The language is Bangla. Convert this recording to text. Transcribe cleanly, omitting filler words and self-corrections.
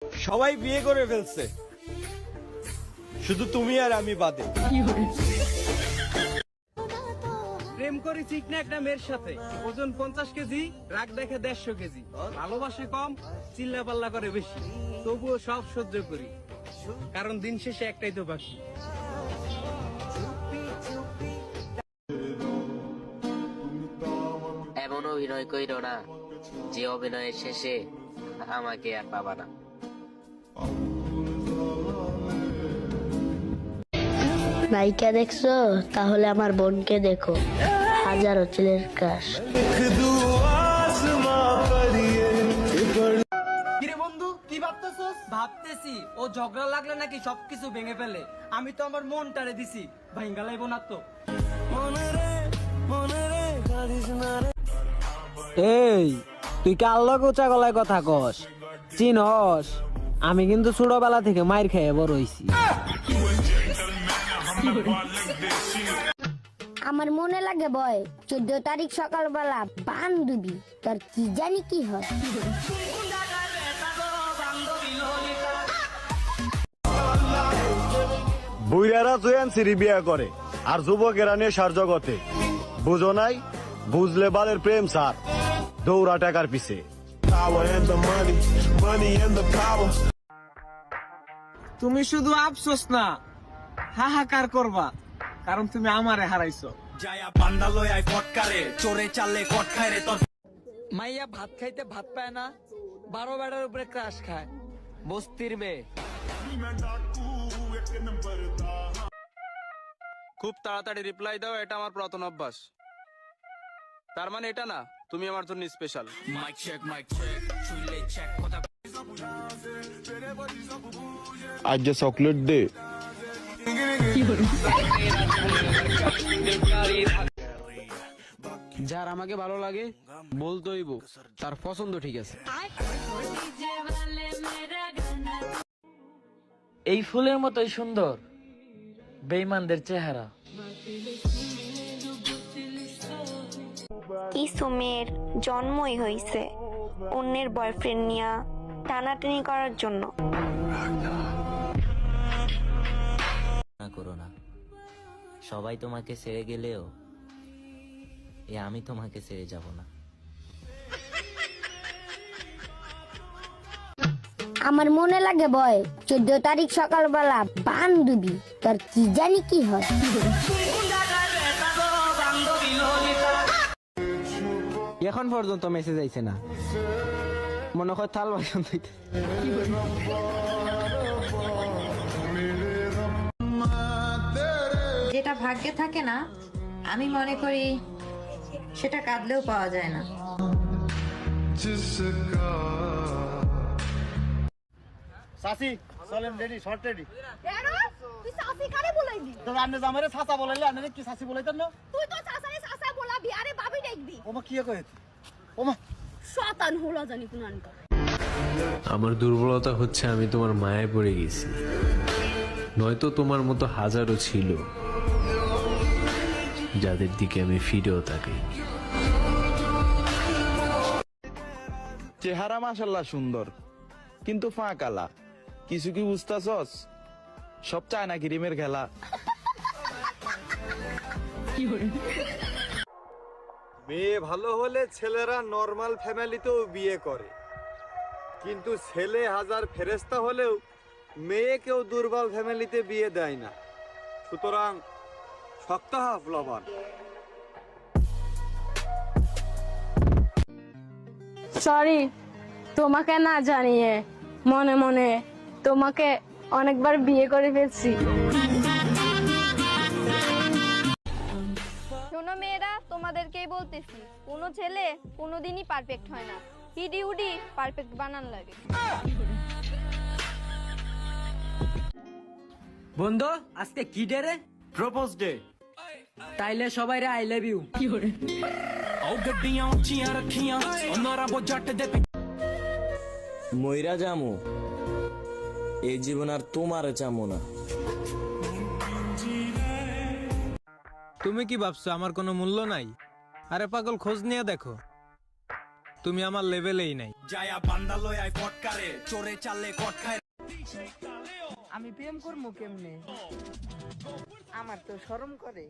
সবাই বিয়ে করে ফেলছে, শুধু তুমি আর আমি বাদে। প্রেম করি ঠিক না একটা মেয়ের সাথে, ওজন 50 কেজি, রাগ দেখে 150 কেজি, ভালোবাসে কম, চিল্লা পাল্লা করে বেশি, তবুও সব সহ্য করি, কারণ দিন শেষে একটাই তো বাকি। এমন অভিনয় কইরো না যে অভিনয়ের শেষে আমাকে আর পাবা না। নায়িকা দেখছো? তাহলে আমার বোনকে দেখো, হাজারো ছেলের ক্রাশ। কিরে বন্ধু, কি ভাবতেছস? ভাবতেছি ও ঝগড়া লাগলে নাকি সবকিছু ভেঙে ফেলে, আমি তো আমার মনটারে দিছি, ভাঙ্গা লাইব না তো। এই তুই কার লগে উঁচা গলায় কথা কস? চিনস আমি কিন্তু ছোটবেলা থেকে মাইর খেয়ে বড় হইছি। আমার মনে লাগে ভয়, 14 তারিখ সকালবেলা বান্ধবী তোর কি জানি কি হয়। বুইরারা জয়ান সিরি বিয়া করে আর যুবকেরা নেশার জগতে, বুঝো নাই? বুঝলে বালের প্রেম সার, দৌড়া টাকার পিছে। তুমি শুধু আফসোস না, হাহাকার করবা, কারণ তুমি আমারে হারাইছো। মাইয়া ভাত খাইতে ভাত পায় না, 12 বেড়ার উপরে ক্রাশ খায়, বস্তির মেয়ে। খুব তাড়াতাড়ি রিপ্লাই দাও, এটা আমার প্রথম অভ্যাস। তার মানে এটা না তুমি আমার জন্য স্পেশাল। আজ যে চকলেট দে। যার আমাকে ভালো লাগে বলতেইব তার পছন্দ ঠিক আছে। এই ফুলের মতোই সুন্দর বেঈমানদের চেহারা। কিছু মেয়ের জন্মই হইছে অন্যের বয়ফ্রেন্ড নিয়া টানাটানি করার জন্য। না করো না, সবাই তোমাকে ছেড়ে গেলেও আমি তোমাকে ছেড়ে যাব না। আমার মনে লাগে ভয়, 14 তারিখ সকালবেলা বান্ধবী তোর কি জানি কি হয়। এখন পর্যন্ত মেসেজ আইছে না, মনে হয় থাল বাসন ধুইতে। যেটা ভাগ্যে থাকে না, আমি মনে করি সেটা কাঁদলেও পাওয়া যায় না। সাসি চলেন রেডি, শর্ট রেডি। তুই সাসি কারে বলাইবি? তো রান্নে জামারে ছাতা বলাইলে আন্নে কি সাসি বলাইতেন না? তুই তো সাসারে সাসা বলাবি, আরে বাবি দেখবি। ওমা কি কইতে? ওমা শয়তান হলো জানি কোন আনকা। আমার দুর্বলতা হচ্ছে আমি তোমার মায়ায় পড়ে গেছি, নয়তো তোমার মতো হাজারো ছিল যাদের দিকে আমি ফিরেও তাকাই। চেহারা মাশাল্লাহ সুন্দর, কিন্তু ফা কালা। কিছু কি বুঝতাছস? সব চায় না ক্রিমের খেলা। মেয়ে ভালো হলে ছেলেরা নরমাল ফ্যামিলিতেও বিয়ে করে, কিন্তু ছেলে হাজার ফেরেস্তা হলেও মেয়েকেও দুর্বল ফ্যামিলিতে বিয়ে দেয় না। সুতরাং শক্ত হাফ লবণ। সরি, তোমাকে না জানিয়ে মনে মনে তোমাকে অনেকবার বিয়ে করে ফেলছি। শোনো মেয়েরা, তোমাদেরকেই বলতেছি, কোনো ছেলে কোনোদিনই পারফেক্ট হয় না, হিডি উডি পারফেক্ট বানান লাগে। বন্ধু আজকে কি ডে রে? Propose day. তাইলে সবাই রে আই লাভ ইউ। মইরা যামু, এই জীবন আর তোমার চামু না। তুমি কি ভাবছো আমার কোনো মূল্য নাই? আরে পাগল, খোঁজ নিয়ে দেখো, তুমি আমার লেভেলেই নাই। আমি প্রেম করবো কেমনে, আমার তো শরম করে।